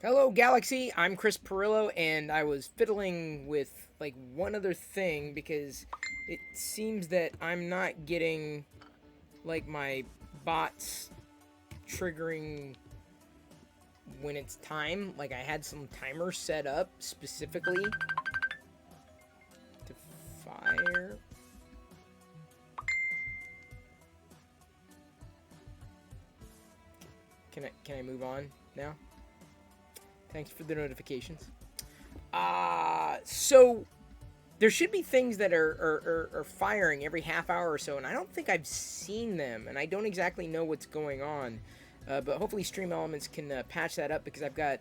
Hello, Galaxy. I'm Chris Perillo, and I was fiddling with like one other thing because it seems that I'm not getting like my bots triggering when it's time. Like I had some timer set up specifically to fire. Can I move on now? Thanks for the notifications. So there should be things that are firing every half hour or so, and I don't think I've seen them, and I don't exactly know what's going on. But hopefully Stream Elements can patch that up because I've got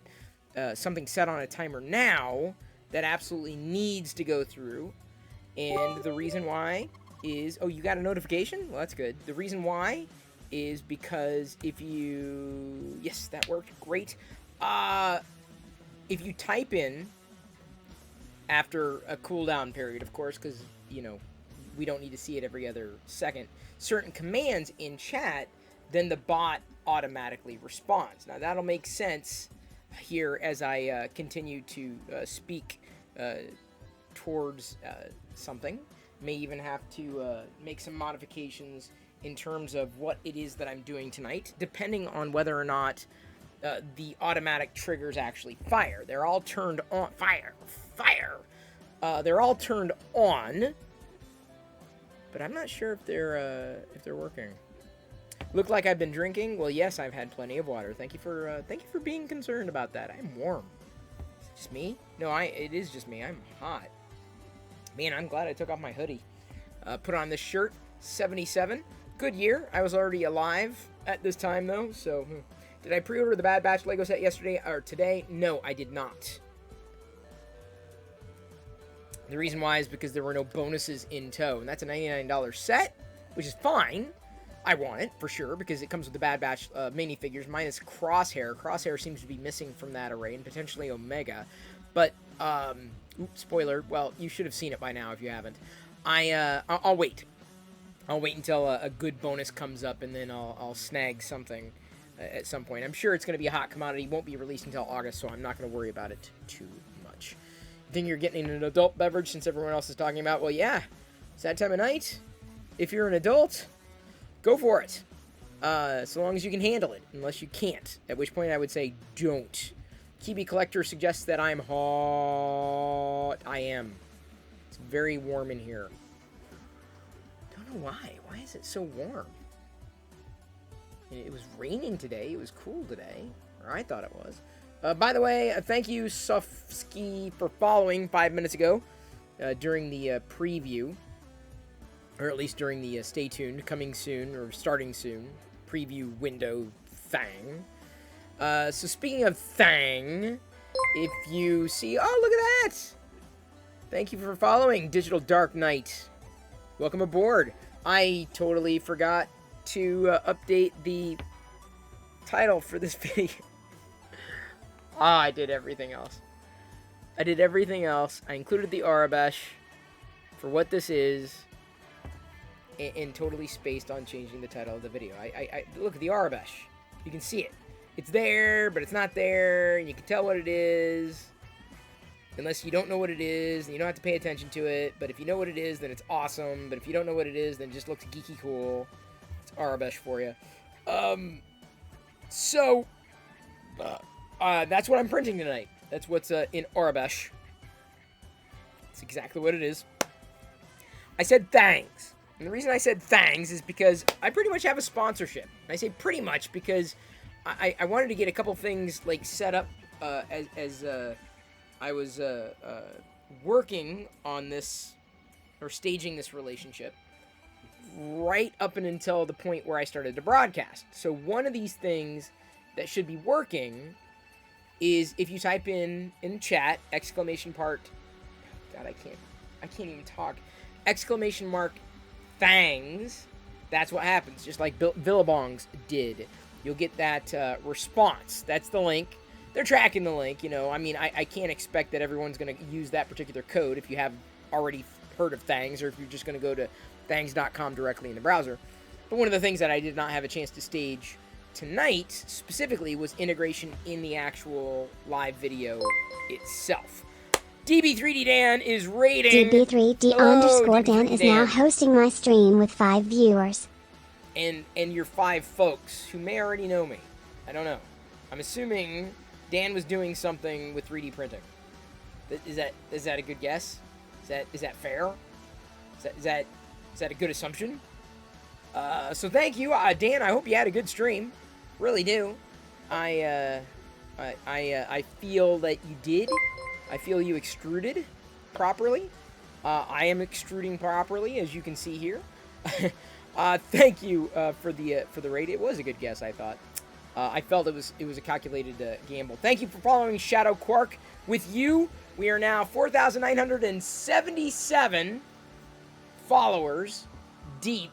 something set on a timer now that absolutely needs to go through. And the reason why is, oh, you got a notification? Well, that's good. The reason why is because if you, yes, that worked, great. If you type in after a cooldown period, of course, because, we don't need to see it every other second, certain commands in chat, then the bot automatically responds. Now, that'll make sense here as I continue to speak towards something. May even have to make some modifications in terms of what it is that I'm doing tonight, depending on whether or not the automatic triggers actually fire. They're all turned on. Fire! They're all turned on, but I'm not sure if they're working. Look like I've been drinking. Well, yes, I've had plenty of water. Thank you for being concerned about that. I'm warm. Is it just me? No, it is just me. I'm hot. Man, I'm glad I took off my hoodie. Put on this shirt. 77. Good year. I was already alive at this time though, so. Did I pre-order the Bad Batch Lego set yesterday or today? No, I did not. The reason why is because there were no bonuses in tow, and that's a $99 set, which is fine. I want it, for sure, because it comes with the Bad Batch minifigures, minus Crosshair. Crosshair seems to be missing from that array, and potentially Omega. But, spoiler, well, you should have seen it by now if you haven't. I'll wait. I'll wait until a good bonus comes up, and then I'll snag something at some point. I'm sure it's going to be a hot commodity. It won't be released until August, so I'm not going to worry about it too much. You think you're getting an adult beverage since everyone else is talking about? Well, yeah. It's that time of night. If you're an adult, go for it. So long as you can handle it, unless you can't. At which point I would say don't. Kiwi Collector suggests that I'm hot. I am. It's very warm in here. Don't know why. Why is it so warm? It was raining today. It was cool today. Or I thought it was. By the way, thank you, Sofsky, for following 5 minutes ago during the preview. Or at least during the stay tuned, coming soon, or starting soon, preview window thing. So speaking of thing, if you see... Oh, look at that! Thank you for following, Digital Dark Knight. Welcome aboard. I totally forgot to update the title for this video. I did everything else. I included the Arabesh for what this is, and totally spaced on changing the title of the video. I look at the Arabesh. You can see it. It's there, but it's not there, and you can tell what it is. Unless you don't know what it is, and you don't have to pay attention to it. But if you know what it is, then it's awesome. But if you don't know what it is, then it just looks geeky cool. Arabesh for you. So that's what I'm printing tonight. That's what's in Arabesh. That's exactly what it is. I said thanks. And the reason I said thanks is because I pretty much have a sponsorship. And I say pretty much because I wanted to get a couple things like set up as I was working on this or staging this relationship right up and until the point where I started to broadcast. So one of these things that should be working is if you type in chat, exclamation part, God, I can't even talk, exclamation mark, thangs, that's what happens, just like Billabongs did. You'll get that response. That's the link. They're tracking the link, I mean, I can't expect that everyone's going to use that particular code if you have already heard of Thangs, or if you're just going to go to thangs.com directly in the browser. But one of the things that I did not have a chance to stage tonight, specifically, was integration in the actual live video itself. DB3D Dan is rating... DB3D underscore Dan is now hosting my stream with 5 viewers. And your 5 folks who may already know me. I don't know. I'm assuming Dan was doing something with 3D printing. Is that a good guess? Is that fair? Is that a good assumption? So thank you, Dan. I hope you had a good stream. Really do. I feel that you did. I feel you extruded properly. I am extruding properly, as you can see here. Thank you for the raid. It was a good guess, I thought. I felt it was a calculated gamble. Thank you for following Shadow Quark. With you, we are now 4,977 followers deep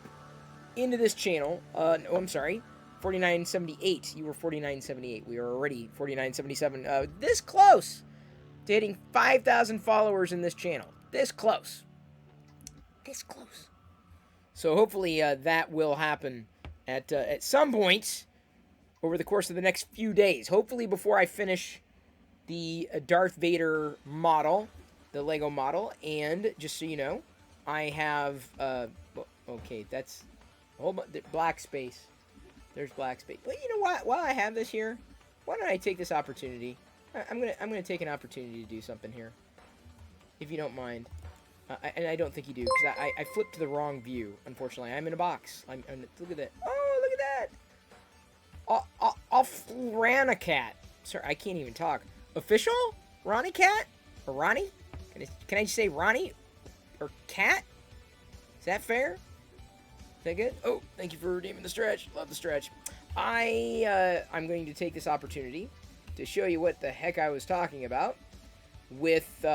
into this channel. No, I'm sorry. 4978. You were 4978. We are already 4977. This close to hitting 5,000 followers in this channel. This close. This close. So hopefully that will happen at some point over the course of the next few days. Hopefully before I finish the Darth Vader model, the Lego model. And just so you know, I have... okay, that's... Hold on, black space. There's black space. But you know what? While I have this here, why don't I take this opportunity? I'm gonna take an opportunity to do something here, if you don't mind. And I don't think you do, because I flipped to the wrong view. Unfortunately, I'm in a box. Look at that. Oh, look at that. Cat. Sorry, I can't even talk. Official? Ronnie Cat? Or Ronnie? Can I just say Ronnie? Or Cat? Is that fair? Is that good? Oh, thank you for redeeming the stretch. Love the stretch. I'm going to take this opportunity to show you what the heck I was talking about with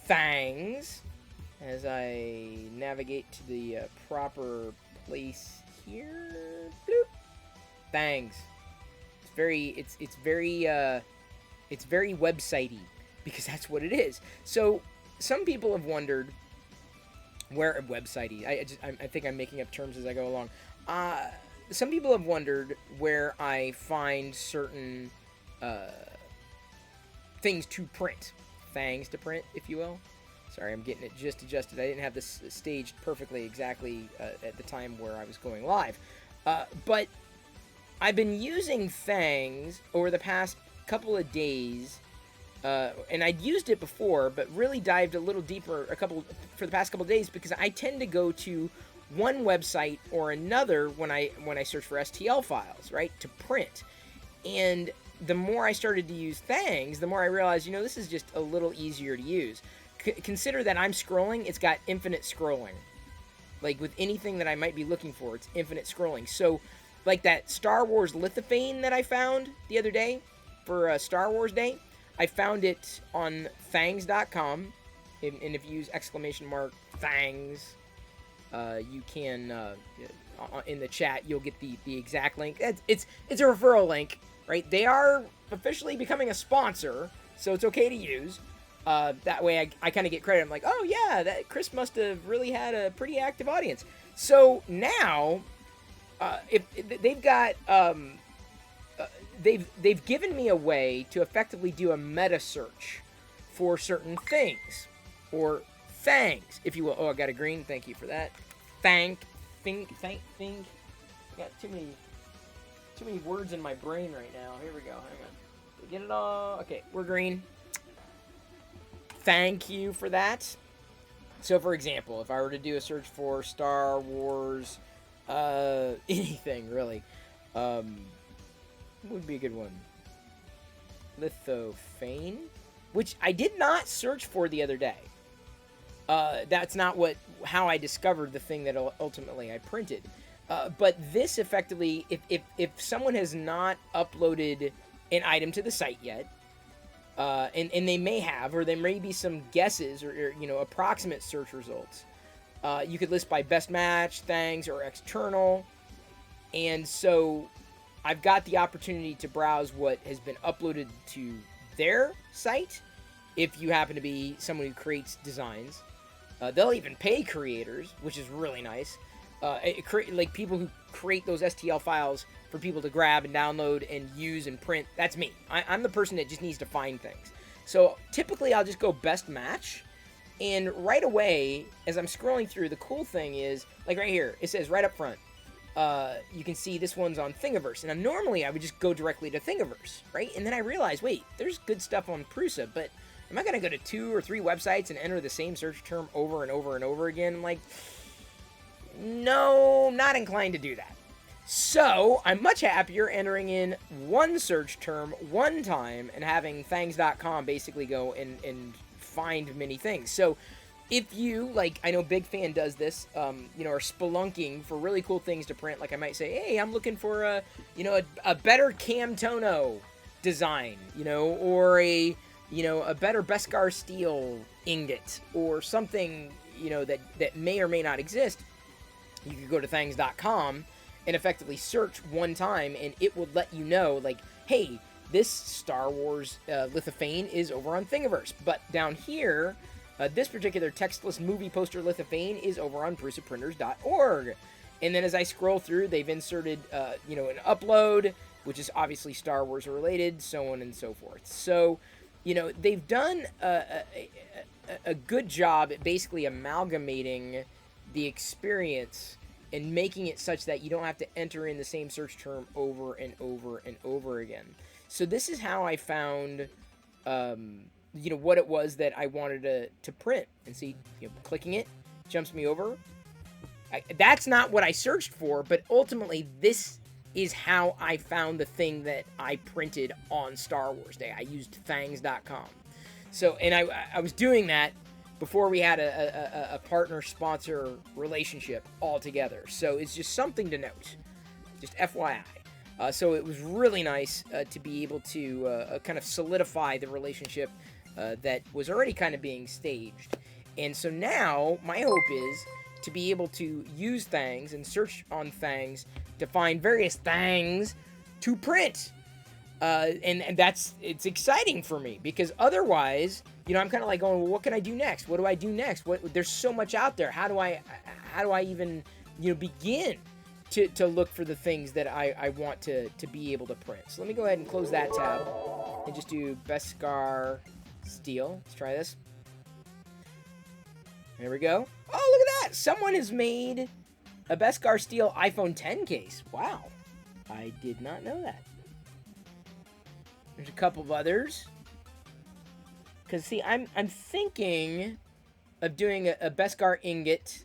Fangs as I navigate to the proper place here. Bloop. Fangs. It's very websitey, because that's what it is. So some people have wondered where websitey. I think I'm making up terms as I go along. Some people have wondered where I find certain things to print, fangs to print, if you will. Sorry, I'm getting it just adjusted. I didn't have this staged perfectly exactly at the time where I was going live, but I've been using fangs over the past couple of days, and I'd used it before, but really dived a little deeper for the past couple of days, because I tend to go to one website or another when I search for STL files, right, to print. And the more I started to use Fangs, the more I realized, you know, this is just a little easier to use. Consider that I'm scrolling, it's got infinite scrolling. Like with anything that I might be looking for, it's infinite scrolling. So, like that Star Wars lithophane that I found the other day for Star Wars Day, I found it on fangs.com, and if you use !fangs, you can, in the chat, you'll get the exact link. It's a referral link, right? They are officially becoming a sponsor, so it's okay to use. That way I kind of get credit. I'm like, oh yeah, that Chris must have really had a pretty active audience. So now, if they've got, they've given me a way to effectively do a meta search for certain things, or fangs, if you will. Oh, I got a green. Thank you for that. Thing. I got too many words in my brain right now. Here we go. Hang on. Did we get it all? Okay, we're green. Thank you for that. So, for example, if I were to do a search for Star Wars, anything really, would be a good one. Lithophane, which I did not search for the other day. That's not how I discovered the thing that ultimately I printed. But this effectively, if someone has not uploaded an item to the site yet, and they may have, or there may be some guesses or you know, approximate search results, you could list by best match, thangs, or external. And so I've got the opportunity to browse what has been uploaded to their site. If you happen to be someone who creates designs, they'll even pay creators, which is really nice. Like people who create those STL files for people to grab and download and use and print. That's me. I'm the person that just needs to find things. So typically I'll just go best match, and right away as I'm scrolling through, the cool thing is, like right here, it says right up front, you can see this one's on Thingiverse. And normally I would just go directly to Thingiverse, right? And then I realized, wait, there's good stuff on Prusa, but am I going to go to 2 or 3 websites and enter the same search term over and over and over again? I'm like, no, I'm not inclined to do that. So I'm much happier entering in one search term one time and having thangs.com basically go and find many things. So if you, like, I know Big Fan does this, you know, are spelunking for really cool things to print, like I might say, hey, I'm looking for a, you know, a better Cam Tono design, you know, or a, you know, a better Beskar steel ingot or something, you know, that may or may not exist. You could go to thangs.com and effectively search one time, and it will let you know, like, hey, this Star Wars lithophane is over on Thingiverse, but down here, this particular textless movie poster lithophane is over on prusaprinters.org. And then as I scroll through, they've inserted, you know, an upload, which is obviously Star Wars related, so on and so forth. So, you know, they've done a good job at basically amalgamating the experience and making it such that you don't have to enter in the same search term over and over and over again. So this is how I found, you know, what it was that I wanted to print. And see, you know, clicking it jumps me over. That's not what I searched for, but ultimately this is how I found the thing that I printed on Star Wars Day. I used thangs.com. So, and I was doing that before we had a partner-sponsor relationship altogether. So it's just something to note. Just FYI. So it was really nice to be able to kind of solidify the relationship that was already kind of being staged. And so now my hope is to be able to use Thangs and search on Thangs to find various things to print. And it's exciting for me, because otherwise, you know, I'm kind of like going, well, what can I do next? What do I do next? There's so much out there. How do I even, you know, begin to look for the things that I want to be able to print? So let me go ahead and close that tab and just do Beskar Steel. Let's try this. There we go. Oh, look at that. Someone has made a Beskar Steel iPhone 10 case. Wow. I did not know that. There's a couple of others. Because, see, I'm thinking of doing a Beskar ingot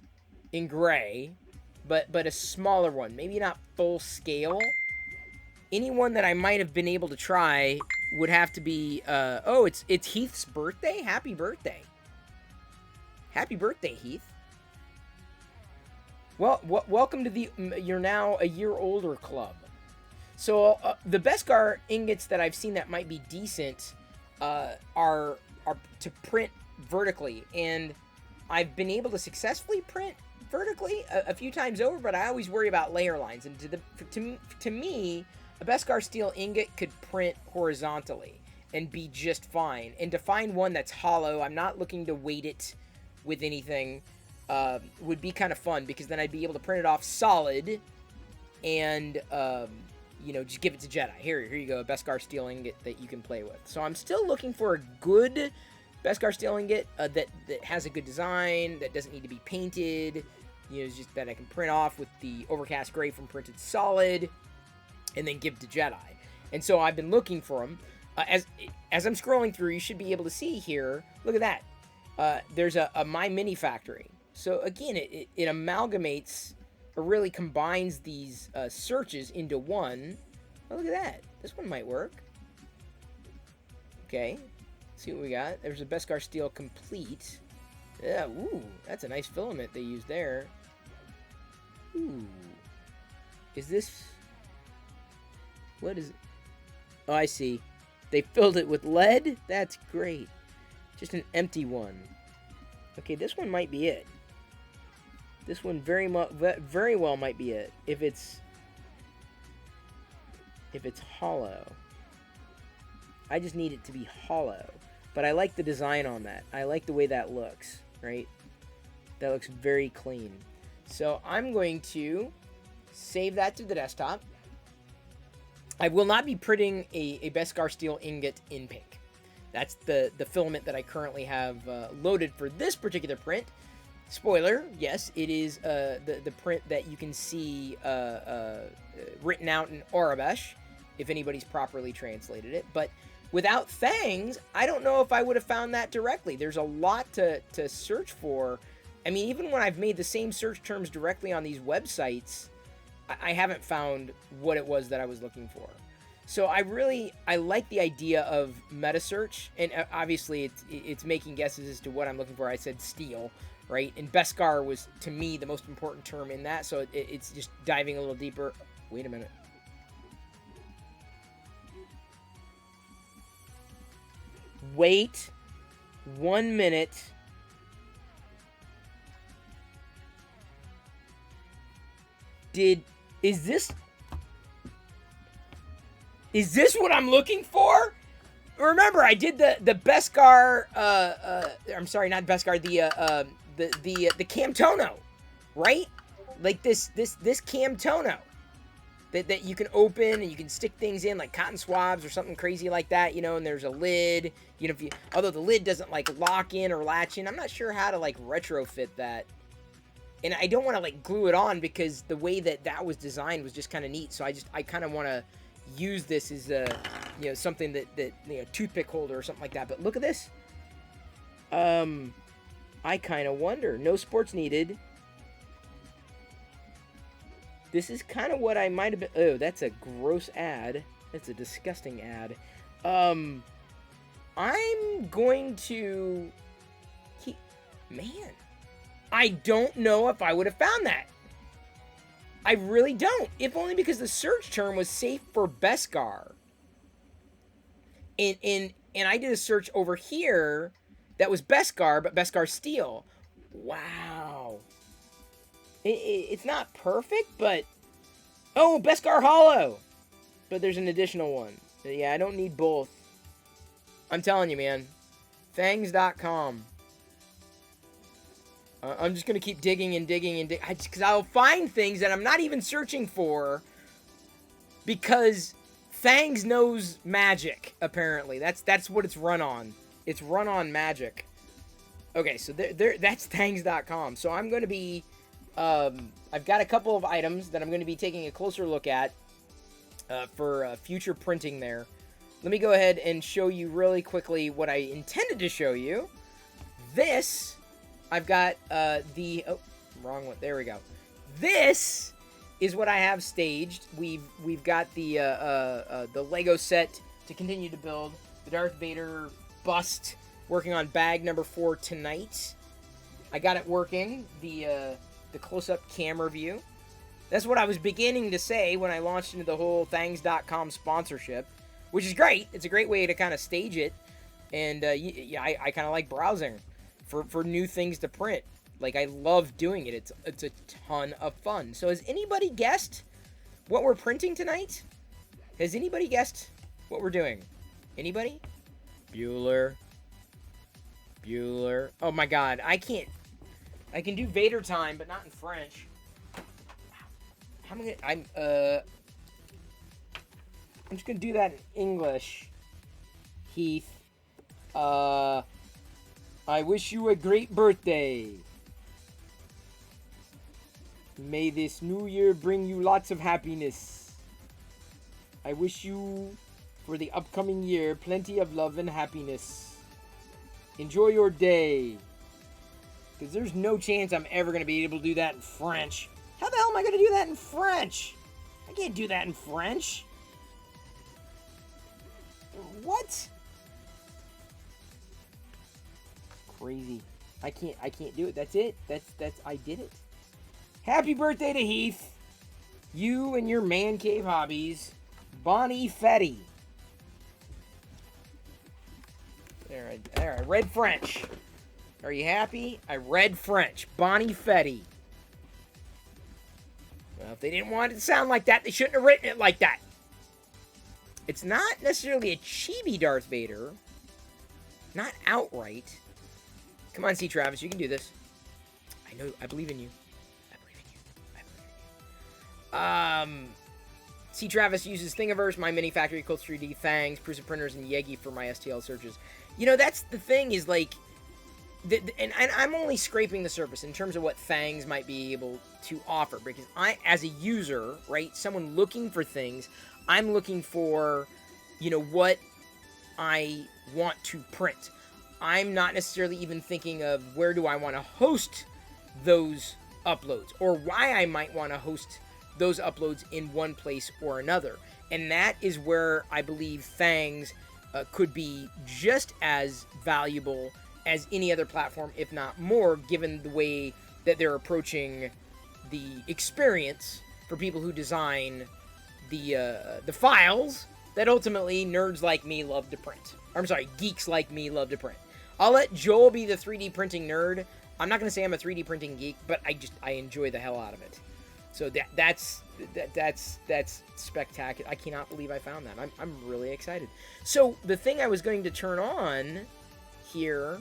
in gray, but a smaller one. Maybe not full scale. Anyone that I might have been able to try would have to be, oh, it's Heath's birthday? Happy birthday. Happy birthday, Heath. Well, welcome to the You're Now a Year Older club. So, the Beskar ingots that I've seen that might be decent are to print vertically. And I've been able to successfully print vertically a few times over, but I always worry about layer lines. And to me, a Beskar steel ingot could print horizontally and be just fine. And to find one that's hollow, I'm not looking to weight it with anything, would be kind of fun, because then I'd be able to print it off solid and, you know, just give it to Jedi. Here you go, a Beskar steel ingot that you can play with. So I'm still looking for a good Beskar steel ingot that has a good design, that doesn't need to be painted, you know, just that I can print off with the overcast gray from Printed Solid, and then give to Jedi. And so I've been looking for them. As I'm scrolling through, you should be able to see here, look at that. There's a My Mini Factory. So again, it amalgamates, or really combines these searches into one. Oh, look at that. This one might work. Okay. Let's see what we got. There's a Beskar Steel Complete. Yeah, ooh, that's a nice filament they used there. Ooh. Is this... What is it? Oh, I see. They filled it with lead? That's great. Just an empty one. Okay, this one might be it. This one very well might be it. If it's hollow. I just need it to be hollow. But I like the design on that. I like the way that looks, right? That looks very clean. So I'm going to Save that to the desktop. I will not be printing a Beskar steel ingot in pink. That's the filament that I currently have loaded for this particular print. Spoiler, yes, it is the print that you can see written out in Aurebesh, if anybody's properly translated it. But without Fangs, I don't know if I would have found that directly. There's a lot to search for. I mean, even when I've made the same search terms directly on these websites, I haven't found what it was that I was looking for. So I like the idea of meta search, and obviously it's making guesses as to what I'm looking for. I said steel, right? And Beskar was, to me, the most important term in that, so it's just diving a little deeper. Wait a minute. Wait 1 minute. Is this what I'm looking for? Remember, I did the Beskar, I'm sorry, not Beskar, the Camtono, right? Like this Camtono that you can open and you can stick things in like cotton swabs or something crazy like that, you know, and there's a lid, you know, although the lid doesn't like lock in or latch in, I'm not sure how to like retrofit that. And I don't want to like glue it on because the way that was designed was just kind of neat. So I kind of want to use this as a, you know, something that you know, toothpick holder or something like that. But look at this. I kind of wonder. No sports needed. This is kind of what I might have been. Oh, that's a gross ad. That's a disgusting ad. I'm going to keep. Man, I don't know if I would have found that. I really don't. If only because the search term was safe for Beskar. And I did a search over here that was Beskar, but Beskar steel. Wow. It's not perfect, but... Oh, Beskar hollow! But there's an additional one. Yeah, I don't need both. I'm telling you, man. Fangs.com. I'm just going to keep digging and digging and digging. Because I'll find things that I'm not even searching for. Because Fangs knows magic, apparently. That's what it's run on. It's run on magic. Okay, so that's Fangs.com. So I'm going to be... I've got a couple of items that I'm going to be taking a closer look at for future printing there. Let me go ahead and show you really quickly what I intended to show you. This, I've got the... Oh, wrong one. There we go. This is what I have staged. We've got the Lego set to continue to build. The Darth Vader bust, working on bag number 4 tonight. I got it working. The close-up camera view. That's what I was beginning to say when I launched into the whole Fangs.com sponsorship, which is great. It's a great way to kind of stage it, and yeah, I kind of like browsing for new things to print. Like, I love doing it. It's a ton of fun. So has anybody guessed what we're printing tonight? Has anybody guessed what we're doing? Anybody? Bueller. Oh my god, I can do Vader time, but not in French. I'm just gonna do that in English. Heath, I wish you a great birthday. May this new year bring you lots of happiness. I wish you, for the upcoming year, plenty of love and happiness. Enjoy your day. Because there's no chance I'm ever going to be able to do that in French. How the hell am I going to do that in French? I can't do that in French. What? Crazy. I can't do it. That's it. I did it. Happy birthday to Heath. You and your man cave hobbies. Bonnie Fetty. There, I read French. Are you happy? I read French. Bonnie Fetty. Well, if they didn't want it to sound like that, they shouldn't have written it like that. It's not necessarily a chibi Darth Vader. Not outright. Come on, C. Travis, you can do this. I know. I believe in you. I believe in you. C. Travis uses Thingiverse, My Mini Factory, Colt 3D, Fangs, Prusa Printers, and Yegi for my STL searches. You know, that's the thing is, like, and I'm only scraping the surface in terms of what Fangs might be able to offer. Because I, as a user, right, someone looking for things, I'm looking for, you know, what I want to print. I'm not necessarily even thinking of where do I want to host those uploads, or why I might want to host those uploads in one place or another. And that is where I believe Fangs could be just as valuable as any other platform, if not more, given the way that they're approaching the experience for people who design the files that ultimately nerds like me love to print. I'm sorry, geeks like me love to print. I'll let Joel be the 3D printing nerd. I'm not going to say I'm a 3D printing geek, but I enjoy the hell out of it. So that's spectacular. I cannot believe I found that. I'm really excited. So the thing I was going to turn on here,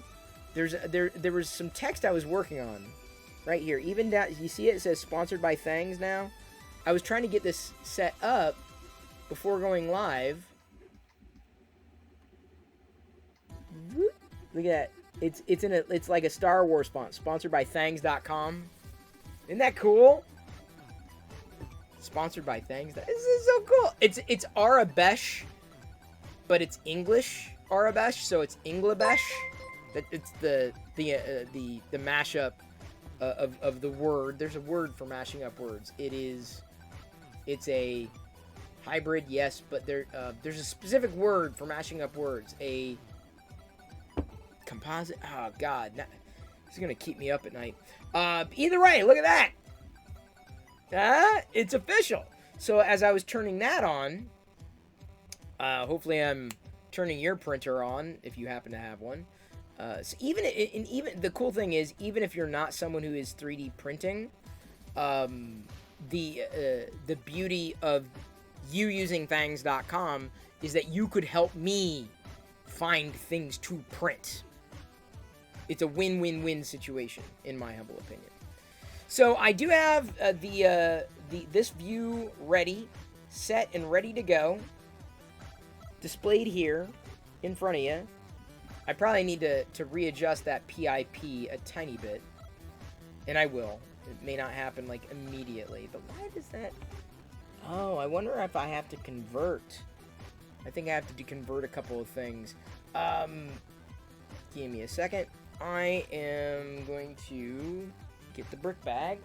there was some text I was working on right here. Even down, you see it says sponsored by Fangs now. I was trying to get this set up before going live. Look at that. It's like a Star Wars font, sponsored by Thangs.com. Isn't that cool? Sponsored by Thangs. This is so cool. It's Arabesh, but it's English Arabesh, so it's Inglabesh. It's the mashup of the word. There's a word for mashing up words. It's a hybrid, yes, but there's a specific word for mashing up words. A composite. Oh God, this is gonna keep me up at night. Either way, look at that. It's official. So as I was turning that on, hopefully I'm turning your printer on if you happen to have one. So even the cool thing is, even if you're not someone who is 3D printing, the beauty of you using Fangs.com is that you could help me find things to print. It's a win-win-win situation, in my humble opinion. So I do have this view ready, set and ready to go, displayed here in front of you. I probably need to readjust that PIP a tiny bit, and I will. It may not happen like immediately, but why does that? Oh, I wonder if I have to convert. I think I have to convert a couple of things. Give me a second. I am going to get the brick bag.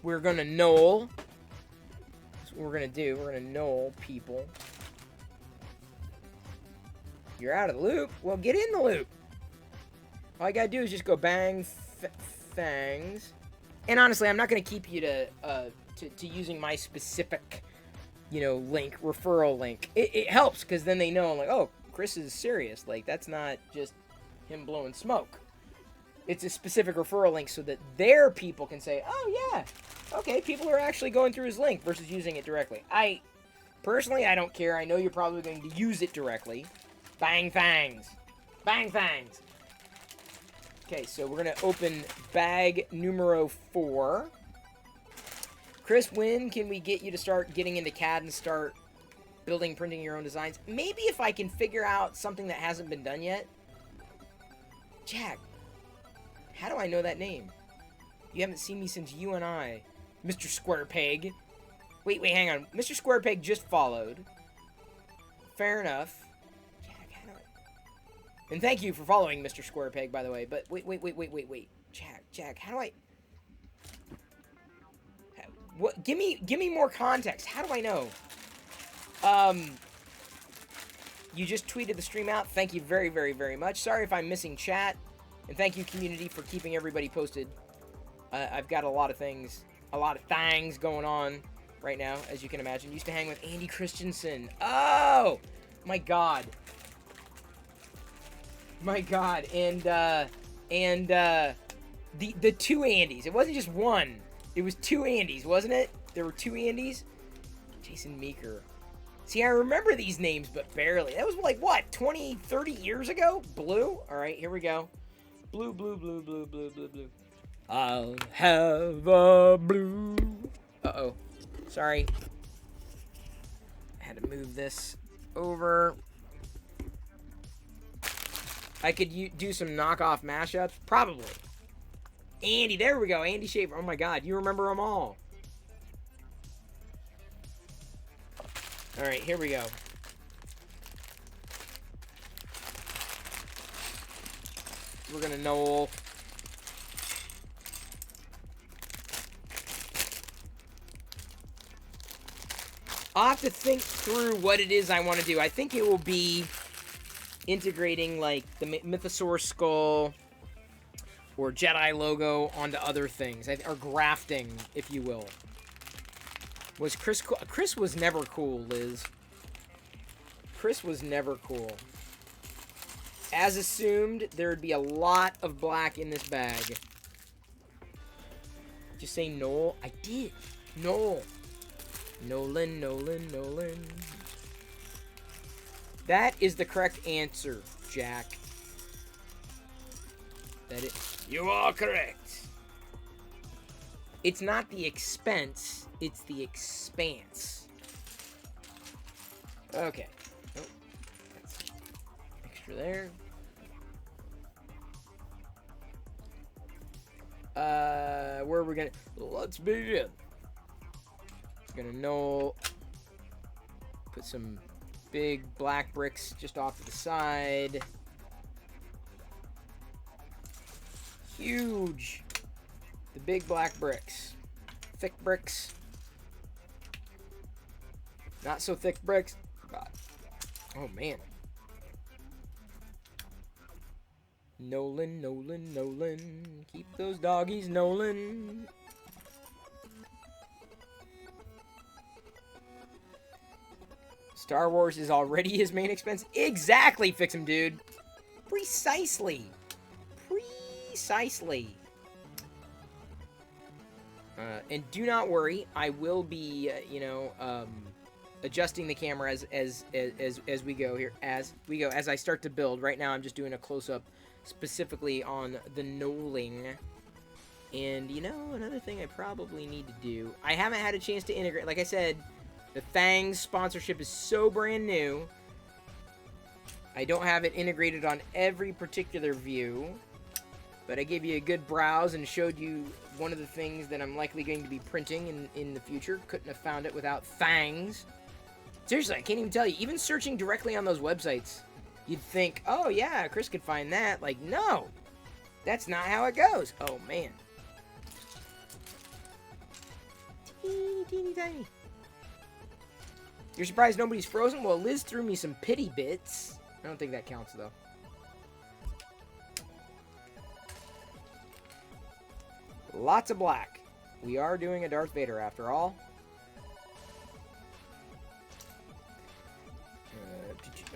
We're gonna knoll. That's what we're gonna do. We're gonna knoll people. You're out of the loop? Well, get in the loop. All I gotta do is just go bang, Fangs. And honestly, I'm not gonna keep you to using my specific, link, referral link. It helps because then they know, like, oh, Chris is serious. Like, that's not just him blowing smoke. It's a specific referral link so that their people can say, oh, yeah, okay, people are actually going through his link versus using it directly. Personally, I don't care. I know you're probably going to use it directly. Bang, Fangs. Bang, Fangs. Okay, so we're going to open bag numero 4. Chris, when can we get you to start getting into CAD and start printing your own designs? Maybe if I can figure out something that hasn't been done yet. Jack, how do I know that name? You haven't seen me since you and I. Mr. Square Peg. Wait, hang on. Mr. Square Peg just followed. Fair enough. Jack, how do I... And thank you for following Mr. Square Peg, by the way. But wait. Jack, how do I... What? Give me more context. How do I know? You just tweeted the stream out. Thank you very, very, very much. Sorry if I'm missing chat. And thank you, community, for keeping everybody posted. I've got a lot of things going on right now, as you can imagine. Used to hang with Andy Christensen. Oh! My God. And the two Andys. It wasn't just one. It was two Andys, wasn't it? There were two Andys? Jason Meeker. See, I remember these names, but barely. That was like, what, 20, 30 years ago? Blue? All right, here we go. Blue. I'll have a blue. Uh-oh. Sorry. I had to move this over. I could do some knockoff mashups? Probably. Andy, there we go. Andy Schaefer. Oh my god, you remember them all. Alright, here we go. We're gonna Noel. I'll have to think through what it is I want to do. I think it will be integrating, like, the Mythosaur skull or Jedi logo onto other things. Or grafting, if you will. Was Chris cool? Chris was never cool, Liz. Chris was never cool. As assumed, there would be a lot of black in this bag. Just say Noel. I did. Noel. Nolan, Nolan, Nolan. That is the correct answer, Jack. That is. You are correct. It's not the expense, it's the expanse. Okay. Oh, that's extra there. Where are we gonna? Let's begin. Gonna know. Put some big black bricks just off to the side. Huge. The big black bricks. Thick bricks. Not so thick bricks. God. Oh man. Nolan, Nolan, Nolan. Keep those doggies, Nolan. Star Wars is already his main expense. Exactly, Fix him, dude. Precisely. Precisely. And do not worry, I will be, adjusting the camera as we go here. As I start to build. Right now, I'm just doing a close-up specifically on the knolling. And, another thing I probably need to do. I haven't had a chance to integrate. Like I said, the Thangs sponsorship is so brand new. I don't have it integrated on every particular view. But I gave you a good browse and showed you one of the things that I'm likely going to be printing in the future. Couldn't have found it without Thangs. Seriously, I can't even tell you. Even searching directly on those websites, you'd think, oh yeah, Chris could find that. Like, no. That's not how it goes. Oh, man. Teeny tiny. You're surprised nobody's frozen? Well, Liz threw me some pity bits. I don't think that counts, though. Lots of black. We are doing a Darth Vader after all.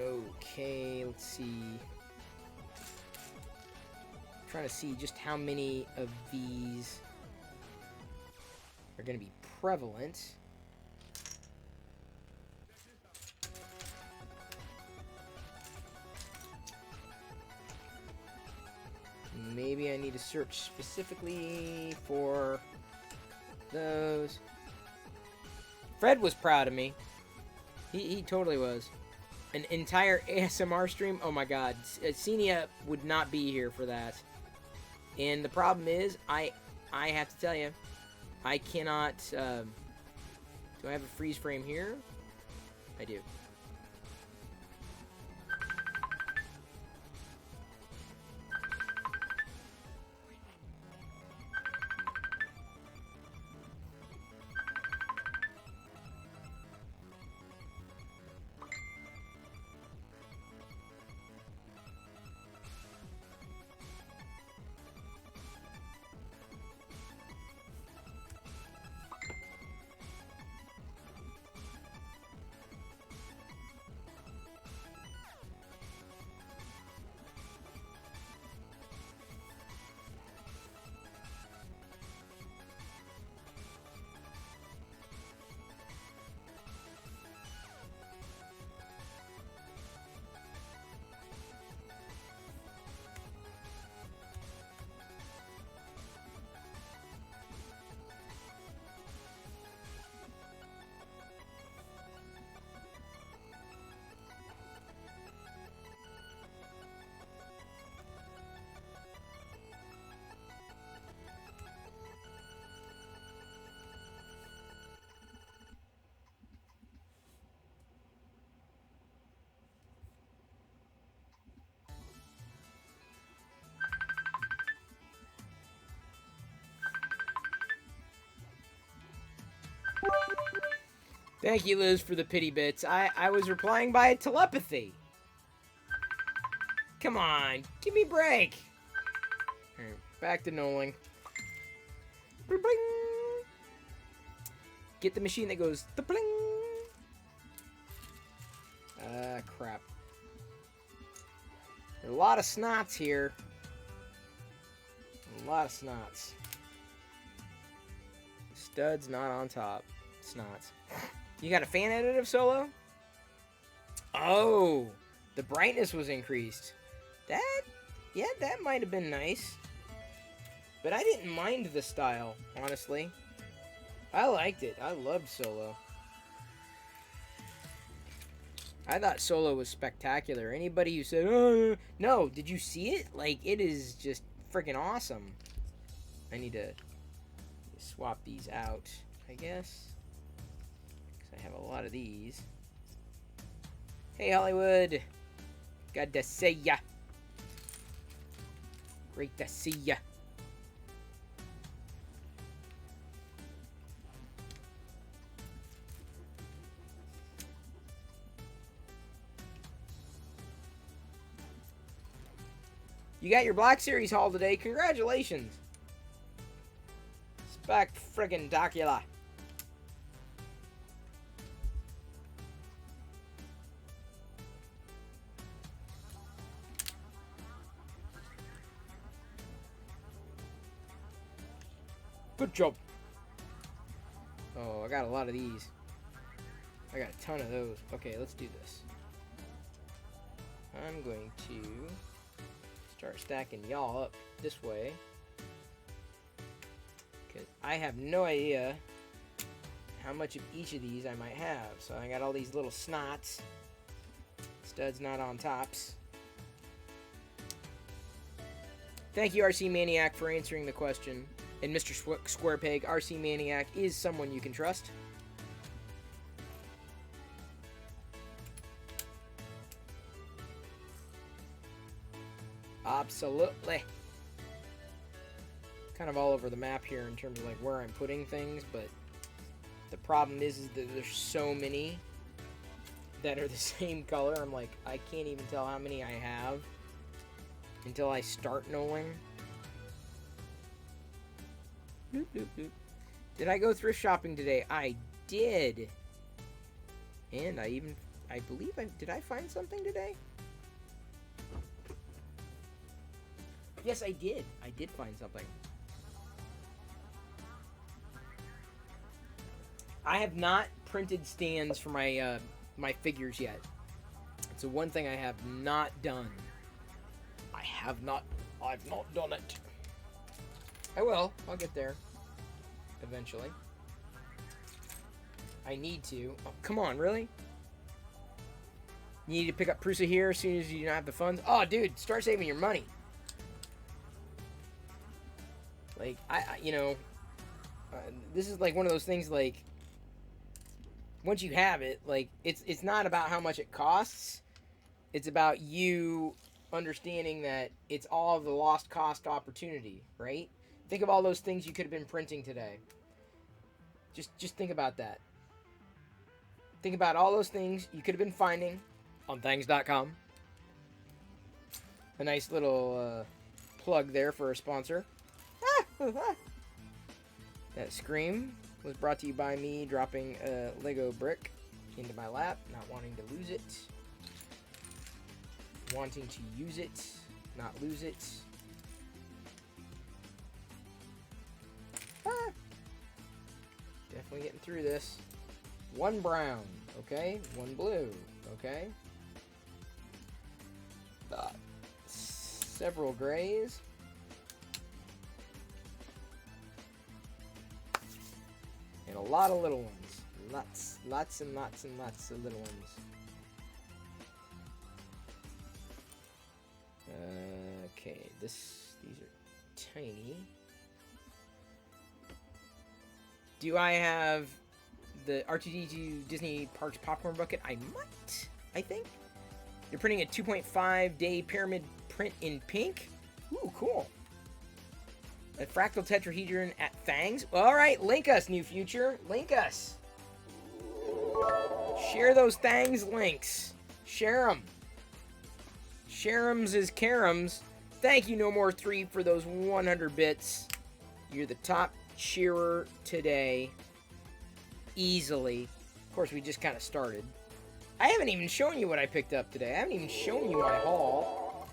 Okay, let's see. I'm trying to see just how many of these are going to be prevalent. Maybe I need to search specifically for those. Fred was proud of me. He totally was. An entire ASMR stream? Oh my god. Xenia would not be here for that. And the problem is, I have to tell you, I cannot... do I have a freeze frame here? I do. Thank you, Liz, for the pity bits. I was replying by telepathy. Come on, give me a break. Alright, back to knowing. Bling, bling. Get the machine that goes the bling. Crap. There are a lot of snots here. A lot of snots. Studs not on top. Snots. You got a fan additive, Solo? Oh, the brightness was increased. Yeah, that might have been nice. But I didn't mind the style, honestly. I liked it. I loved Solo. I thought Solo was spectacular. Anybody who said, oh, no, did you see it? Like, it is just freaking awesome. I need to swap these out, I guess. Because I have a lot of these. Hey, Hollywood. Good to see ya. Great to see ya. You got your Black Series haul today. Congratulations. Spec-friggin-docula. Good job. Oh, I got a lot of these. I got a ton of those. Okay, let's do this. I'm going to start stacking y'all up this way. Because I have no idea how much of each of these I might have. So I got all these little snots. Studs not on tops. Thank you, RC Maniac, for answering the question. And Mr. Squarepeg, RC Maniac is someone you can trust. Absolutely. Kind of all over the map here in terms of like where I'm putting things, but the problem is that there's so many that are the same color. I'm like, I can't even tell how many I have until I start knowing. Doop, doop, doop. Did I go thrift shopping today? I did. And I believe did I find something today? Yes, I did. I did find something. I have not printed stands for my my figures yet. It's the one thing I have not done. I've not done it. I will. I'll get there. Eventually. I need to. Oh, come on, really? You need to pick up Prusa here as soon as you don't have the funds? Oh, dude, start saving your money. Like, this is like one of those things, like, once you have it, like, it's not about how much it costs. It's about you understanding that it's all of the lost cost opportunity, right? Think of all those things you could have been printing today. Just think about that. Think about all those things you could have been finding on things.com. A nice little plug there for a sponsor. That scream was brought to you by me dropping a Lego brick into my lap, not wanting to lose it. Wanting to use it, not lose it. Definitely getting through this. One brown, okay? One blue, okay? Several grays. And a lot of little ones. Lots and lots and lots of little ones. Okay, these are tiny. Do I have the R2D2 Disney Parks popcorn bucket? I might, I think. You're printing a 2.5 day pyramid print in pink? Ooh, cool. A fractal tetrahedron at Fangs? Alright, link us, New Future. Link us. Share those thangs links. Share them. Share'ems is carems. Thank you, No More 3, for those 100 bits. You're the top cheerer today. Easily. Of course, we just kind of started. I haven't even shown you what I picked up today. I haven't even shown you my haul.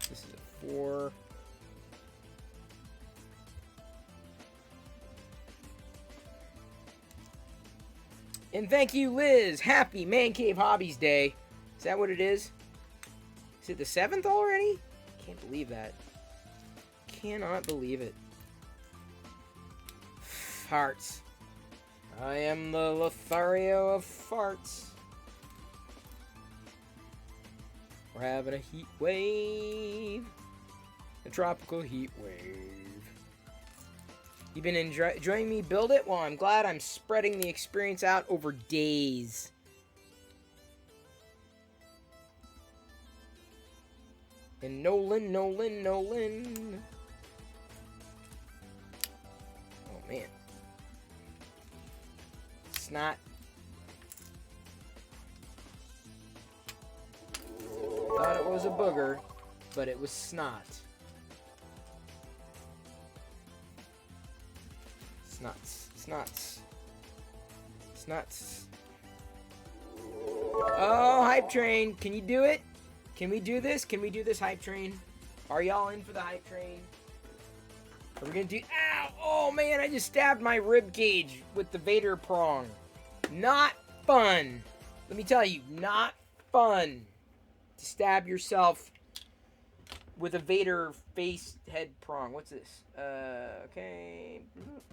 This is a 4. And thank you, Liz. Happy Man Cave Hobbies Day. Is that what it is? Is it the 7th already? Can't believe that. Cannot believe it. Farts. I am the Lothario of farts. We're having a heat wave. A tropical heat wave. You've been enjoying me build it? Well, I'm glad I'm spreading the experience out over days. And Nolan. Oh, man. Snot. Thought it was a booger, but it was snot. Snots. Oh, Hype Train. Can you do it? Can we do this? Can we do this, Hype Train? Are y'all in for the Hype Train? Are we gonna do... Ow! Oh, man, I just stabbed my rib cage with the Vader prong. Not fun. Let me tell you, not fun to stab yourself with a Vader face head prong. What's this? Okay.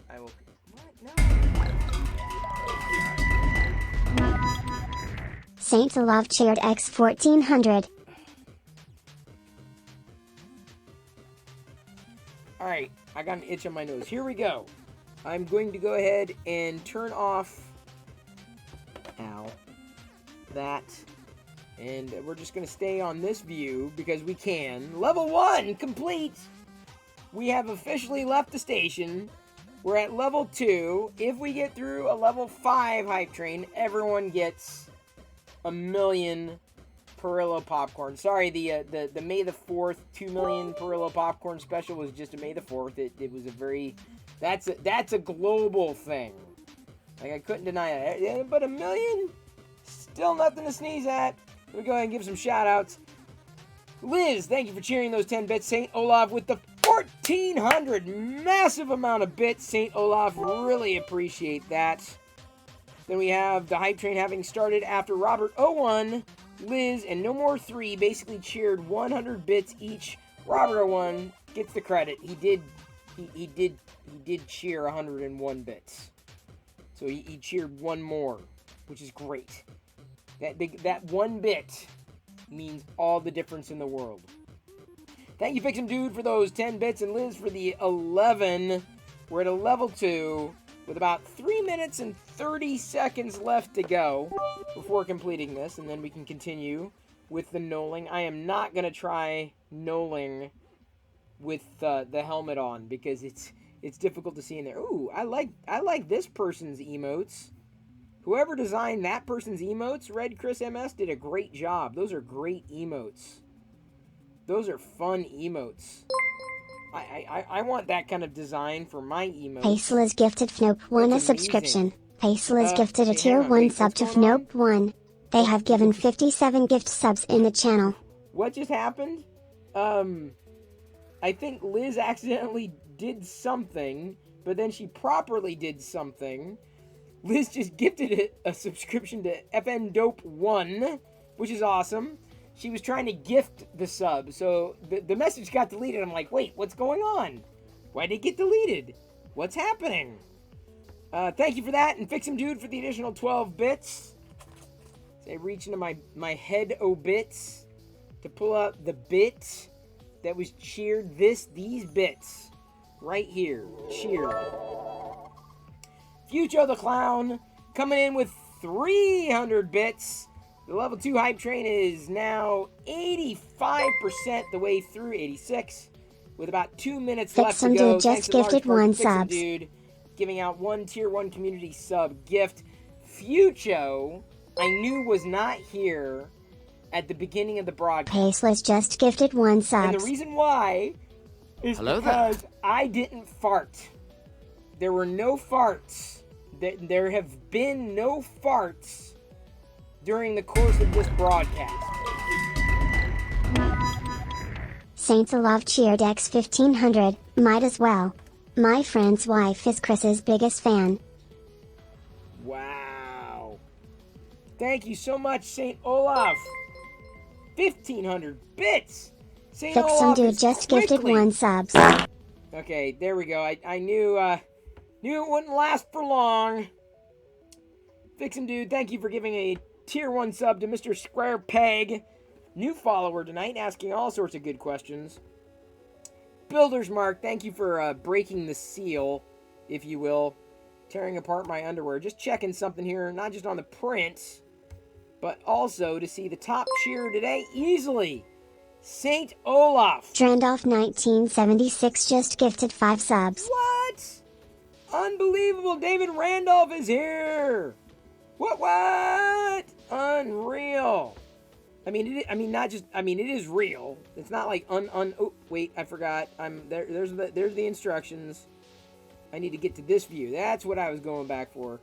I will... What? No. Saint Olaf cheered X 1400. Alright, I got an itch on my nose. Here we go. I'm going to go ahead and turn off... Ow. That. And we're just going to stay on this view because we can. Level 1 complete! We have officially left the station. We're at level 2. If we get through a level 5 Hype Train, everyone gets a million Perillo popcorn. Sorry, the May the 4th 2 million Perillo popcorn special was just a May the 4th. It was a very... That's a global thing. Like, I couldn't deny it. But a million? Still nothing to sneeze at. Let me go ahead and give some shout-outs. Liz, thank you for cheering those 10 bits. St. Olaf with the 1,400. Massive amount of bits. St. Olaf, really appreciate that. Then we have the Hype Train having started after Robert 01, Liz, and No More 3 basically cheered 100 bits each. Robert 01 gets the credit. He did cheer 101 bits. So he cheered one more, which is great. That one bit means all the difference in the world. Thank you, Fix'em Dude, for those 10 bits, and Liz for the 11. We're at a level 2 with about 3 minutes and 30 seconds left to go before completing this, and then we can continue with the knolling. I am not going to try knolling with the helmet on because it's difficult to see in there. Ooh, I like this person's emotes. Whoever designed that person's emotes, Red Chris MS, did a great job. Those are great emotes. Those are fun emotes. I want that kind of design for my emotes. Paisel is gifted Fnope 1 a subscription. Paisel is gifted a tier 1 sub to Fnope 1. They have given 57 gift subs in the channel. What just happened? I think Liz accidentally did something, but then she properly did something. Liz just gifted a subscription to FN Dope 1, which is awesome. She was trying to gift the sub, so the message got deleted. I'm like, wait, what's going on? Why did it get deleted? What's happening? Thank you for that, and Fix'em Dude for the additional 12 bits. So I reach into my head bits to pull out the bit that was cheered. These bits right here, cheered. Future the Clown coming in with 300 bits. The level 2 hype train is now 85% the way through, 86, with about 2 minutes left to Fixum go. Dude just gifted 1 subs. Dude, giving out 1 tier 1 community sub gift. Fucho, I knew was not here at the beginning of the broadcast. Paceless just gifted 1 subs. And the reason why is because I didn't fart. There were no farts. There have been no farts during the course of this broadcast. Saints Love cheered X 1500, might as well. My friend's wife is Chris's biggest fan. Wow. Thank you so much, Saint Olaf. 1,500 bits. Saint Fixum Olaf Dude is just quickly... gifted 1 subs. Okay, there we go. I knew it wouldn't last for long. Fixum Dude, thank you for giving a tier 1 sub to Mr. Square Peg. New follower tonight, asking all sorts of good questions. Builder's Mark, thank you for breaking the seal, if you will. Tearing apart my underwear. Just checking something here, not just on the print, but also to see the top cheer today easily. Saint Olaf. Drandolph 1976 just gifted 5 subs. What? Unbelievable. David Randolph is here. What? Unreal. I mean, it is real. It's not like oh, wait, I forgot. There's the instructions. I need to get to this view. That's what I was going back for.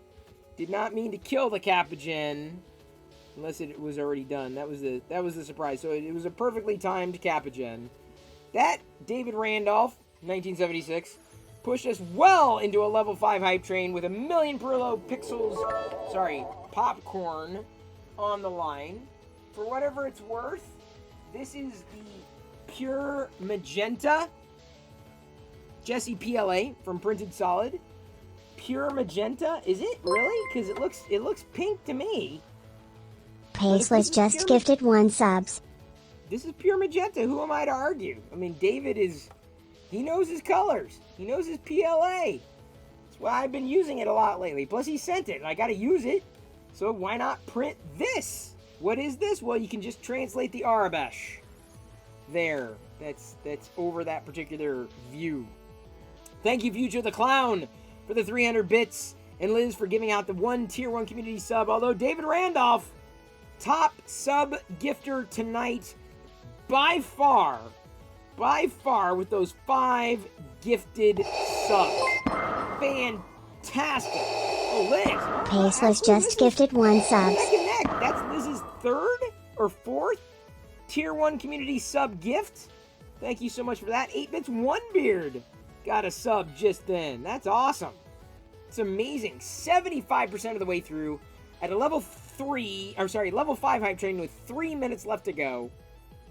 Did not mean to kill the Capagen, unless it was already done. That was the surprise. So it was a perfectly timed Capagen. That David Randolph, 1976, pushed us well into a level 5 hype train with 1,000,000 Perillo popcorn on the line. For whatever it's worth, this is the pure magenta Jesse PLA from Printed Solid. Pure magenta? Is it really? Because it looks pink to me. Paceless just gifted 1 subs. This is pure magenta. Who am I to argue? I mean, David he knows his colors. He knows his PLA. That's why I've been using it a lot lately. Plus, he sent it, and I got to use it. So why not print this? What is this? Well, you can just translate the Arabesh. There. That's over that particular view. Thank you, Future the Clown, for the 300 bits, and Liz for giving out the 1 tier 1 community sub. Although David Randolph, top sub gifter tonight, by far, with those 5 gifted subs. Fantastic. Oh, Liz. Paceless just gifted 1 subs. Neck and neck. That's Liz's 3rd or 4th tier 1 community sub gift. Thank you so much for that. 8-Bits One Beard got a sub just then. That's awesome. It's amazing. 75% of the way through at a level 5 hype train with 3 minutes left to go.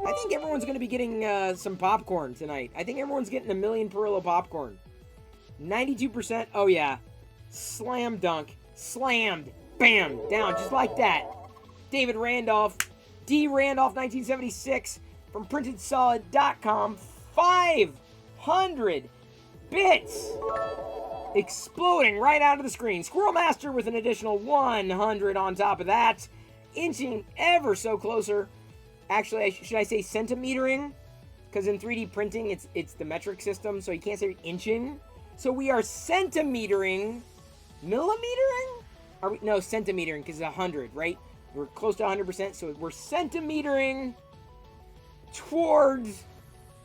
I think everyone's going to be getting some popcorn tonight. I think everyone's getting 1,000,000 Perillo popcorn. 92%. Oh, yeah. Slam dunk. Slammed. Bam. Down. Just like that. David Randolph. D. Randolph 1976 from PrintedSolid.com. 500 bits. Exploding right out of the screen. Squirrel Master with an additional 100 on top of that. Inching ever so closer. Actually, should I say centimetering? Because in 3D printing, it's the metric system, so you can't say inching. So we are centimetering. Millimetering? Are we? No, centimetering, because it's 100, right? We're close to 100%, so we're centimetering towards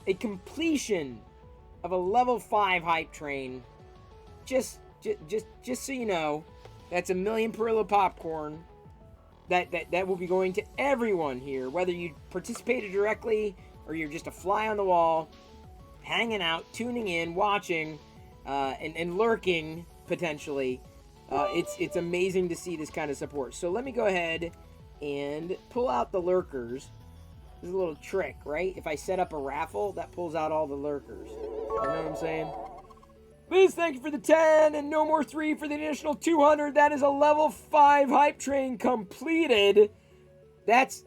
a completion of a level 5 hype train. Just so you know, that's 1,000,000 Perillo popcorn. That will be going to everyone here, whether you participated directly or you're just a fly on the wall, hanging out, tuning in, watching, and lurking potentially. It's amazing to see this kind of support. So let me go ahead and pull out the lurkers. This is a little trick, right? If I set up a raffle, that pulls out all the lurkers. You know what I'm saying? Liz, thank you for the 10, and no more 3 for the additional 200. That is a level 5 hype train completed. That's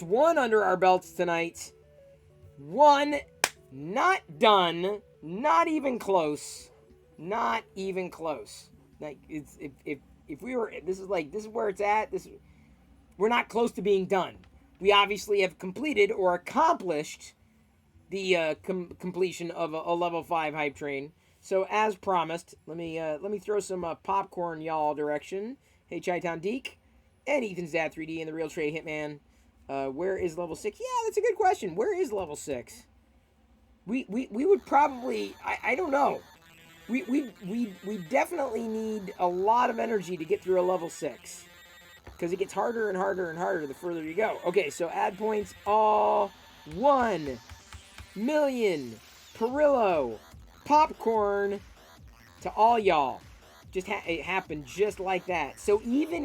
1 under our belts tonight. 1 not done, not even close. Not even close. Like, it's if we were, this is where it's at. we're not close to being done. We obviously have completed or accomplished the completion of a level 5 hype train. So as promised, let me throw some popcorn y'all direction. Hey, Chi-Town Deke and Ethan's Dad 3D and the Real Trey Hitman. Where is level 6? Yeah, that's a good question. Where is level 6? We would probably, I don't know. We definitely need a lot of energy to get through a level 6. Because it gets harder and harder and harder the further you go. Okay, so add points all 1 million Perillo popcorn to all y'all. Just it happened just like that. So even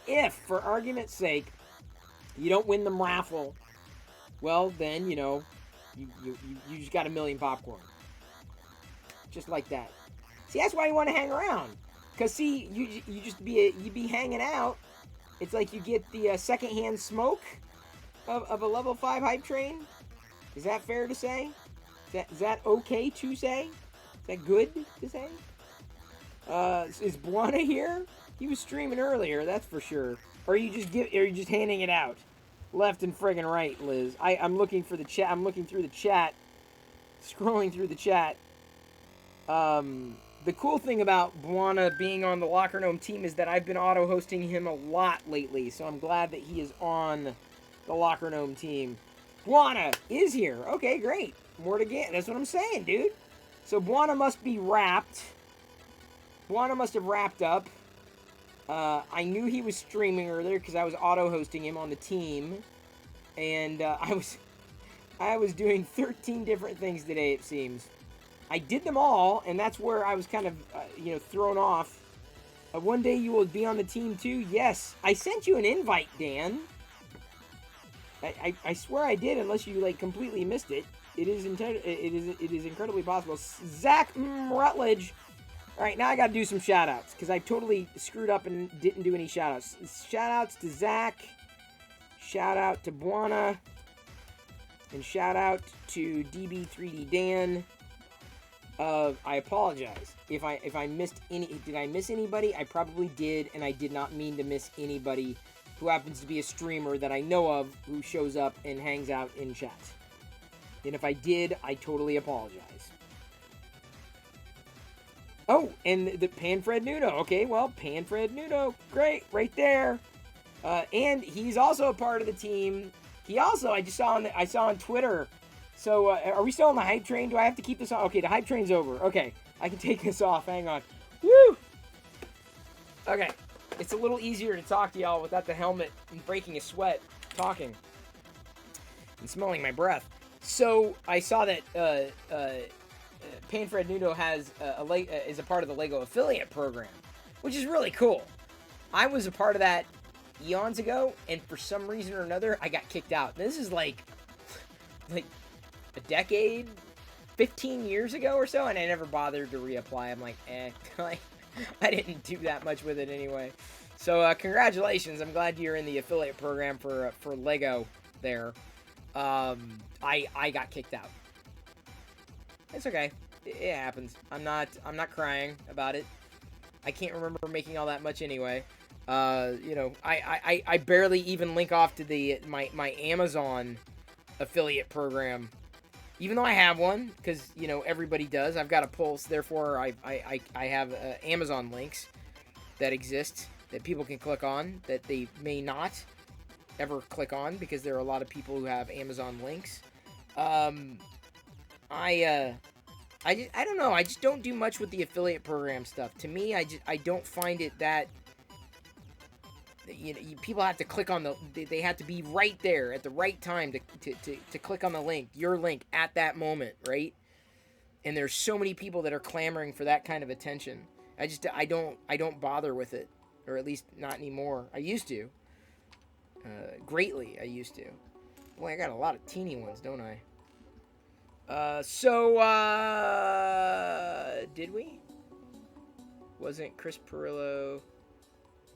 if for argument's sake you don't win the raffle, well then you just got 1 million popcorn. Just like that. See, that's why you want to hang around. Cause see, you be hanging out. It's like you get the secondhand smoke of a level 5 hype train. Is that fair to say? Is that okay to say? Is that good to say? Is Buana here? He was streaming earlier, that's for sure. Or are you just handing it out, left and friggin' right, Liz? I'm looking for the chat. I'm looking through the chat, scrolling through the chat. The cool thing about Buana being on the Locker Gnome team is that I've been auto-hosting him a lot lately, so I'm glad that he is on the Locker Gnome team. Buana is here. Okay, great. More to get. That's what I'm saying, dude. So Buana must be wrapped. Buana must have wrapped up. I knew he was streaming earlier because I was auto-hosting him on the team. And I was doing 13 different things today, it seems. I did them all, and that's where I was kind of, thrown off. One day you will be on the team too. Yes, I sent you an invite, Dan. I swear I did, unless you completely missed it. It is incredibly possible. Zach Rutledge. All right, now I got to do some shout-outs because I totally screwed up and didn't do any shout-outs. Shout-outs to Zach. Shout-out to Buana. And shout-out to DB3D Dan. I apologize if I missed any. Did I miss anybody? I probably did, and I did not mean to miss anybody who happens to be a streamer that I know of who shows up and hangs out in chat. And if I did, I totally apologize. Oh, and the Panfred Nuno. Okay, well, Panfred Nuno, great, right there. And he's also a part of the team. He also, I saw on Twitter. So, are we still on the hype train? Do I have to keep this on? Okay, the hype train's over. Okay, I can take this off. Hang on. Woo! Okay, it's a little easier to talk to y'all without the helmet and breaking a sweat talking and smelling my breath. So, I saw that Panfred Nuno is a part of the LEGO affiliate program, which is really cool. I was a part of that eons ago, and for some reason or another, I got kicked out. This is like a decade, 15 years ago or so, and I never bothered to reapply. I'm like, I didn't do that much with it anyway. So congratulations. I'm glad you're in the affiliate program for LEGO there. I got kicked out. It's okay. It happens. I'm not crying about it. I can't remember making all that much anyway. I barely even link off to my Amazon affiliate program. Even though I have one, because, everybody does. I've got a Pulse, therefore I have Amazon links that exist that people can click on that they may not ever click on because there are a lot of people who have Amazon links. I don't know. I just don't do much with the affiliate program stuff. To me, I don't find it that... people have to click on they have to be right there at the right time to click on the link, your link at that moment, right? And there's so many people that are clamoring for that kind of attention. I don't bother with it, or at least not anymore. I used to, greatly. I used to. Boy, I got a lot of teeny ones, don't I? Did we? Wasn't Chris Perillo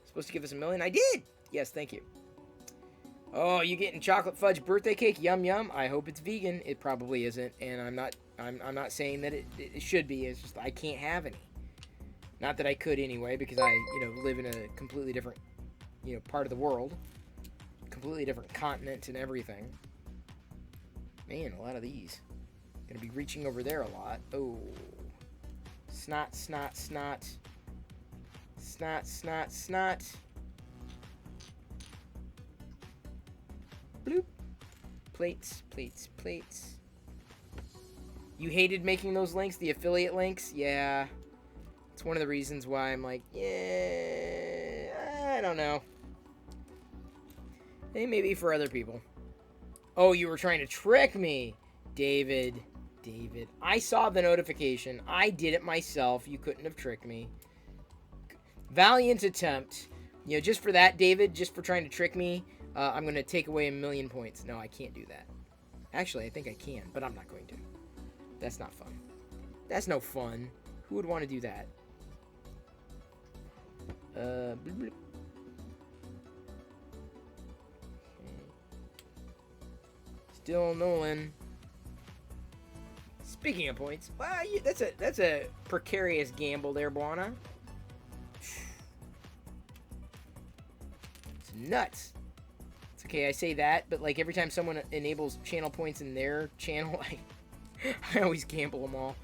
supposed to give us 1 million? I did! Yes, thank you. Oh, you getting chocolate fudge birthday cake? Yum yum. I hope it's vegan. It probably isn't, and I'm not saying that it should be. It's just I can't have any. Not that I could anyway, because I live in a completely different you know, part of the world. Completely different continent and everything. Man, a lot of these. Gonna be reaching over there a lot. Oh. Snot, snot, snot. Snot, snot, snot. Bloop. Plates, plates, plates. You hated making those links, the affiliate links? Yeah. It's one of the reasons why I'm like, yeah, I don't know. Hey, maybe for other people. Oh, you were trying to trick me. David. I saw the notification. I did it myself. You couldn't have tricked me. Valiant attempt. You know, just for that, David, just for trying to trick me, I'm going to take away 1,000,000 points. No, I can't do that. Actually, I think I can, but I'm not going to. That's not fun. That's no fun. Who would want to do that? Bloop, bloop. Okay. Still Nolan. Speaking of points, wow, that's a precarious gamble there, Buana. It's nuts. It's okay, I say that, but like every time someone enables channel points in their channel, I always gamble them all.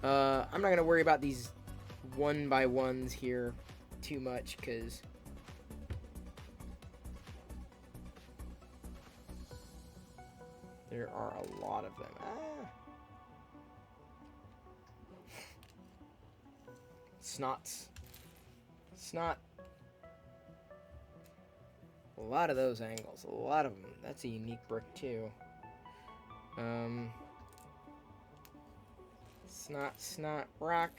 I'm not gonna worry about these 1x1s here too much, because there are a lot of them. Snots. Snot. A lot of those angles. A lot of them. That's a unique brick, too. Snot, snot, rock.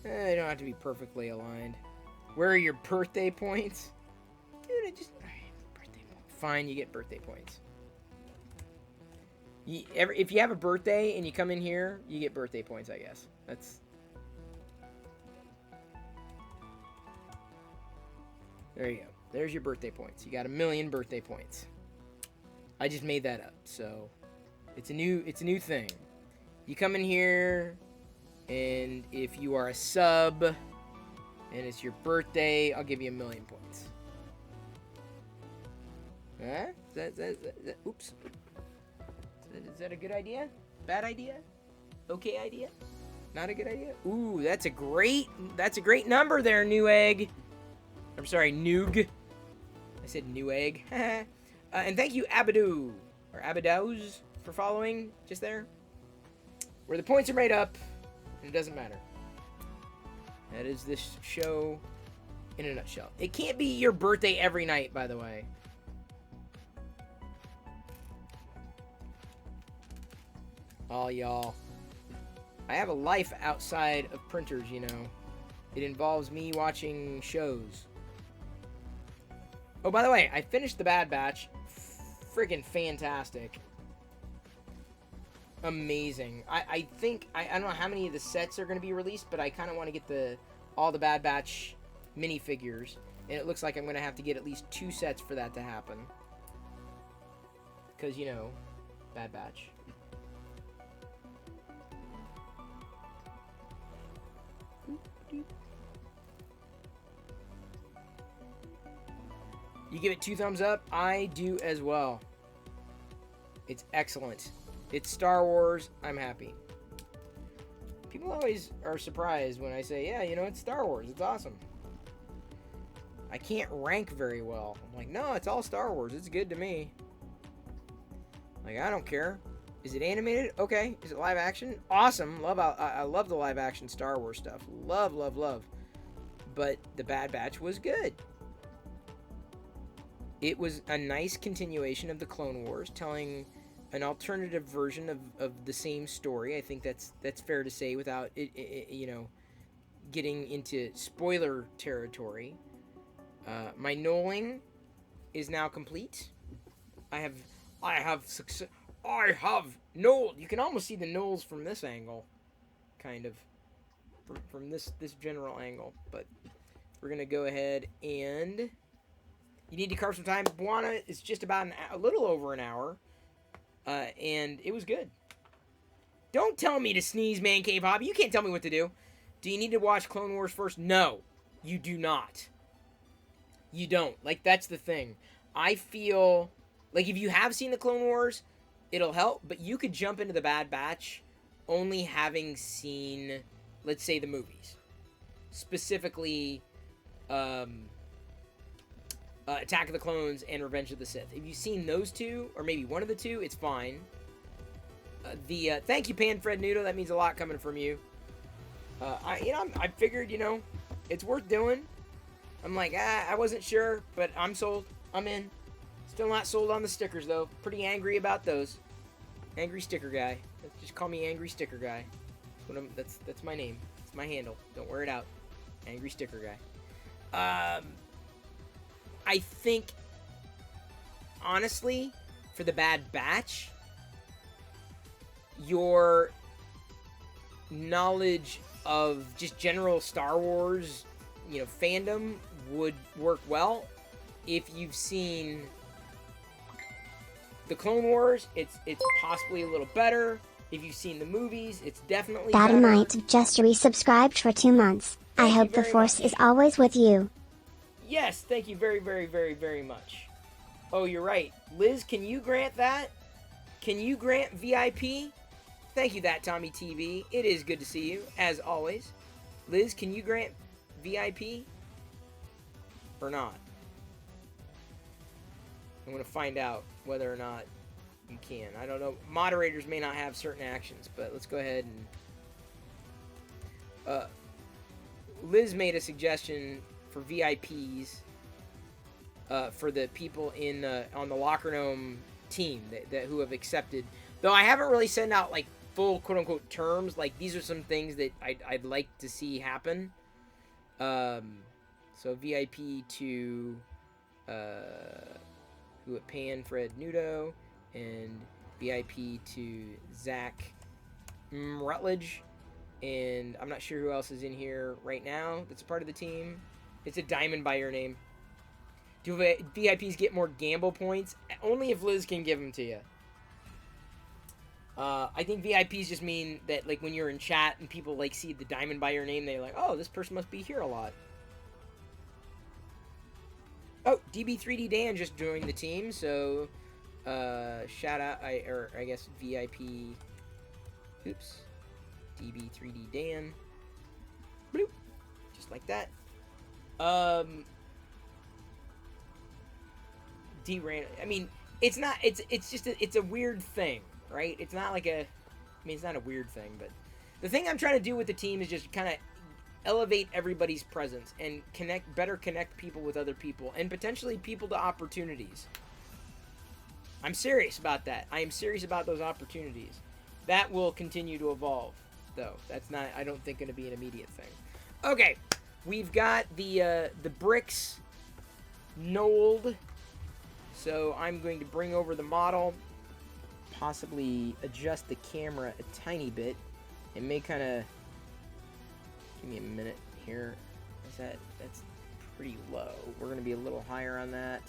They don't have to be perfectly aligned. Where are your birthday points? Dude, birthday points. Fine, you get birthday points. If you have a birthday and you come in here, you get birthday points, I guess. That's... There you go. There's your birthday points. You got 1,000,000 birthday points. I just made that up, so... It's a new thing. You come in here, and if you are a sub, and it's your birthday, I'll give you 1,000,000 points. Huh? Oops. Is that a good idea? Bad idea? Okay idea? Not a good idea? Ooh, that's a great number there, Newegg. I'm sorry, Noog. I said Newegg. And thank you, Abadoo, or Abadows, for following just there. Where the points are made up, and it doesn't matter. That is this show in a nutshell. It can't be your birthday every night, by the way. Oh, y'all. I have a life outside of printers, you know. It involves me watching shows. Oh, by the way, I finished The Bad Batch. Friggin' fantastic. Amazing. I think, I don't know how many of the sets are going to be released, but I kind of want to get all the Bad Batch minifigures. And it looks like I'm going to have to get at least 2 sets for that to happen. Because, you know, Bad Batch. You give it 2 thumbs up? I do as well. It's excellent. It's Star Wars. I'm happy. People always are surprised when I say, yeah, you know, it's Star Wars. It's awesome. I can't rank very well. I'm like, no, it's all Star Wars. It's good to me. Like, I don't care. Is it animated? Okay. Is it live action? Awesome. I love the live action Star Wars stuff. Love, love, love. But The Bad Batch was good. It was a nice continuation of the Clone Wars, telling an alternative version of the same story. I think that's fair to say without it, you know, getting into spoiler territory. My knolling is now complete. I have success. I have knoll. You can almost see the knolls from this angle, kind of, from this general angle. But we're gonna go ahead and you need to carve some time. Buana is just about a little over an hour, and it was good. Don't tell me to sneeze, Man Cave Hobby. You can't tell me what to do. Do you need to watch Clone Wars first? No, you do not. You don't. Like, that's the thing. I feel like if you have seen the Clone Wars, it'll help, but you could jump into the Bad Batch only having seen, let's say, the movies. Specifically, Attack of the Clones and Revenge of the Sith. If you've seen those two, or maybe one of the two, it's fine. Thank you, Panfred Noodle. That means a lot coming from you. I figured, it's worth doing. I'm like, I wasn't sure, but I'm sold. I'm in. Still not sold on the stickers, though. Pretty angry about those. Angry Sticker Guy. Just call me Angry Sticker Guy. That's my name. It's my handle. Don't wear it out. Angry Sticker Guy. I think, honestly, for the Bad Batch, your knowledge of just general Star Wars, fandom would work well. If you've seen the Clone Wars, it's possibly a little better. If you've seen the movies, it's definitely better. Dynamite just resubscribed for 2 months. I hope the Force is always with you. Yes, thank you very, very, very, very much. Oh, you're right. Liz, can you grant that? Can you grant VIP? Thank you, that Tommy TV. It is good to see you, as always. Liz, can you grant VIP? Or not? I'm going to find out whether or not you can. I don't know. Moderators may not have certain actions, but let's go ahead and... Liz made a suggestion for VIPs for the people on the Locker Gnome team that who have accepted. Though I haven't really sent out like full quote-unquote terms. Like, these are some things that I'd like to see happen. So VIP to Pan Fred Nudo, and VIP to Zach Rutledge, and I'm not sure who else is in here right now that's a part of the team. It's a diamond by your name. Do VIPs get more gamble points? Only if Liz can give them to you. I think VIPs just mean that, like, when you're in chat and people, like, see the diamond by your name, they're like, oh, this person must be here a lot. Oh, DB3D Dan just joined the team, so shout out, I guess VIP. Oops, DB3D Dan. Bloop, just like that. D-Ran. I mean, it's not. It's just. It's a weird thing, right? It's not like a. I mean, it's not a weird thing, but the thing I'm trying to do with the team is just kind of elevate everybody's presence and better connect people with other people, and potentially people to opportunities. I'm serious about that. I am serious about those opportunities. That will continue to evolve, though. That's not, I don't think, going to be an immediate thing. Okay, we've got the bricks knolled, so I'm going to bring over the model, possibly adjust the camera a tiny bit. It may kind of... Give me a minute here. That's pretty low. We're going to be a little higher on that.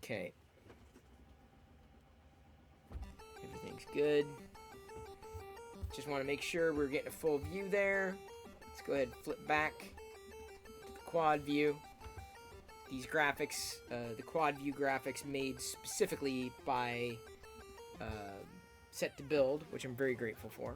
Okay. Everything's good. Just want to make sure we're getting a full view there. Let's go ahead and flip back to the quad view. These graphics, the quad view graphics made specifically by Set to Build, which I'm very grateful for.